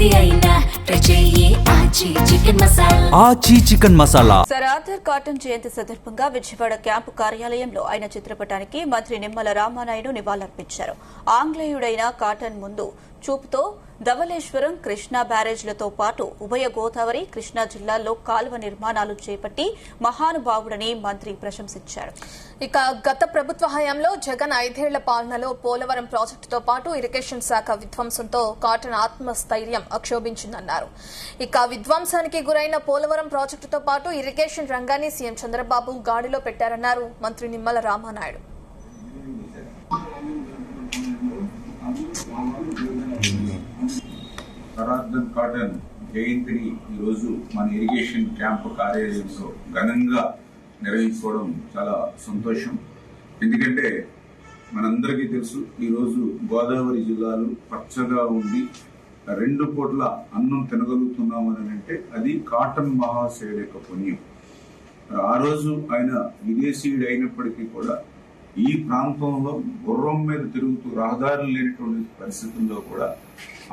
ఏది అయినా Aachi chicken masala. Sir Arthur Cotton జయంతి సందర్భంగా విజయవాడ క్యాంపు కార్యాలయంలో ఆయన చిత్రపటానికి మంత్రి నిమ్మల రామానాయుడు నివాళులర్పించారు. ఆంగ్లేయుడైన కాటన్ ముందు చూపుతో ధవళేశ్వరం కృష్ణా బ్యారేజ్లతో పాటు ఉభయ గోదావరి కృష్ణా జిల్లాల్లో కాలువ నిర్మాణాలు చేపట్టి మహానుభావుడని మంత్రి ప్రశంసించారు. ఇక గత ప్రభుత్వ హయాంలో జగన్ 5 ఏళ్ల పాలనలో పోలవరం ప్రాజెక్టుతో పాటు ఇరిగేషన్ శాఖ విధ్వంసంతో కాటన్ ఆత్మస్థైర్యం అక్షోభించిందన్నారు. ఇక విధ్వంసానికి గురైన పోలవరం ప్రాజెక్టుతో పాటు ఇరిగేషన్ రంగాన్ని సీఎం చంద్రబాబు గాడిలో పెట్టారన్నారు మంత్రి నిమ్మల రామానాయుడు. సరార్థన్ కాటన్ జయంతిని ఈరోజు మన ఇరిగేషన్ క్యాంపు కార్యాలయంలో ఘనంగా నిర్వహించుకోవడం చాలా సంతోషం. ఎందుకంటే మనందరికీ తెలుసు, ఈరోజు గోదావరి జిల్లాలు పచ్చగా ఉండి 2 పూట్ల అన్నం తినగలుగుతున్నామని అంటే అది కాటన్ మహాశయుడు యొక్క పుణ్యం. ఆ రోజు ఆయన విదేశీయుడు అయినప్పటికీ కూడా ఈ ప్రాంతంలో గుర్రం మీద తిరుగుతూ రహదారులు లేనటువంటి పరిస్థితుల్లో కూడా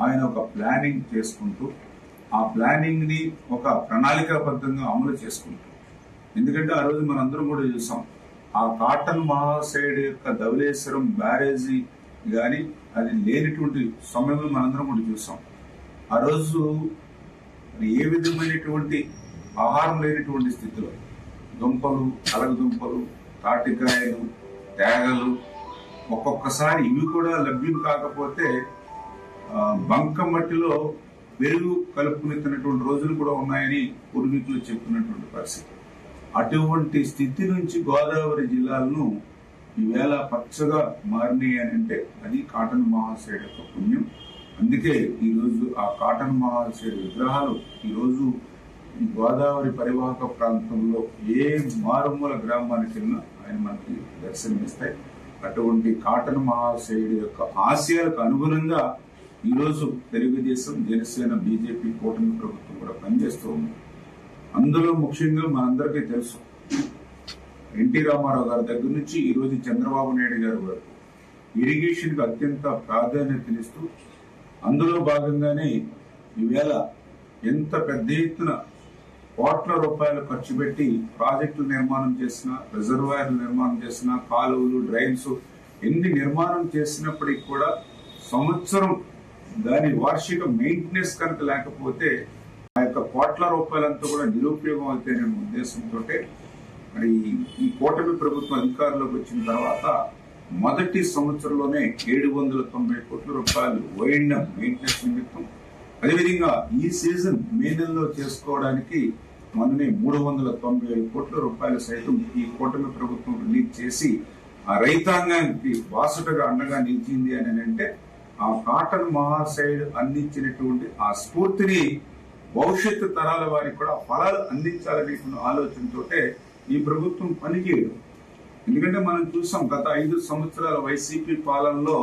ఆయన ఒక ప్లానింగ్ చేసుకుంటూ ఆ ప్లానింగ్ ని ఒక ప్రణాళికాబద్ధంగా అమలు చేసుకుంటూ, ఎందుకంటే ఆ రోజు మనందరం కూడా చూసాం, ఆ కాటన్ మహాశయుడు యొక్క ధవళేశ్వరం బ్యారేజీ గాని అది లేనిటువంటి సమయంలో మనందరం కూడా చూసాం. ఆ రోజు ఏ విధమైనటువంటి ఆహారం లేనటువంటి స్థితిలో దుంపలు, అలగదుంపలు, తాటికాయలు, తేగలు, ఒక్కొక్కసారి ఇవి కూడా లభ్యం కాకపోతే బంక మట్టిలో పెరుగు కలుపుకుని తిన్నటువంటి రోజులు కూడా ఉన్నాయని పూర్వీకులు చెప్పినటువంటి పరిస్థితి. అటువంటి స్థితి నుంచి గోదావరి జిల్లాలను ఈవేళ పచ్చగా మారినాయి అని అంటే అది కాటన్ మహాశయుడు యొక్క పుణ్యం. అందుకే ఈరోజు ఆ కాటన్ మహాశయుడు విగ్రహాలు ఈరోజు ఈ గోదావరి పరివాహక ప్రాంతంలో ఏ మారుమూల గ్రామానికి వెళ్ళినా ఆయన మనకి దర్శనమిస్తాయి. అటువంటి కాటన్ మహాశయుడు యొక్క ఆశయాలకు అనుగుణంగా ఈరోజు తెలుగుదేశం, జనసేన, బీజేపీ కూటమి ప్రభుత్వం కూడా పనిచేస్తూ ఉంది. అందులో ముఖ్యంగా మనందరికీ తెలుసు, ఎన్టీ రామారావు గారి దగ్గర నుంచి ఈరోజు చంద్రబాబు నాయుడు గారి వరకు ఇరిగేషన్ కు అత్యంత ప్రాధాన్యతనిస్తూ అందులో భాగంగానే ఈవేళ ఎంత పెద్ద ఎత్తున కోట్ల రూపాయలు ఖర్చు పెట్టి ప్రాజెక్టులు నిర్మాణం చేసినా, రిజర్వాయర్లు నిర్మాణం చేసినా, కాలువలు, డ్రైన్స్ ఎన్ని నిర్మాణం చేసినప్పటికీ కూడా సంవత్సరం దాని వార్షిక మెయింటెనెన్స్ కనుక లేకపోతే ఆ యొక్క కోట్ల రూపాయలంతా కూడా నిరుపయోగం అవుతాయనే ఉద్దేశంతో మరి ఈ కూటమి ప్రభుత్వం అధికారంలోకి వచ్చిన తర్వాత మొదటి సంవత్సరంలోనే 790 కోట్ల రూపాయలు ఓఎండ్ఎం మెయింటెనెన్స్ నిమిత్తం, అదేవిధంగా ఈ సీజన్ మే నెలలో చేసుకోవడానికి మొన్ననే 395 కోట్ల రూపాయలు సైతం ఈ కూటమి ప్రభుత్వం రిలీజ్ చేసి ఆ రైతాంగానికి బాసటగా అండగా నిలిచింది అని అంటే ఆ కాటన్ మహాశయుడు అందించినటువంటి ఆ స్ఫూర్తిని భవిష్యత్తు తరాల వారికి కూడా ఫలాలు అందించాలనే ఆలోచనతో ఈ ప్రభుత్వం పనిచేయడం. ఎందుకంటే మనం చూసాం, గత 5 సంవత్సరాల వైసీపీ పాలనలో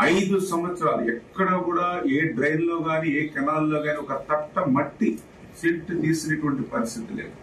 5 సంవత్సరాలు ఎక్కడ కూడా ఏ డ్రైన్ లో గాని ఏ కెనాల్లో గాని ఒక తట్ట మట్టి సిల్ట్ తీసినటువంటి పరిస్థితి లేదు.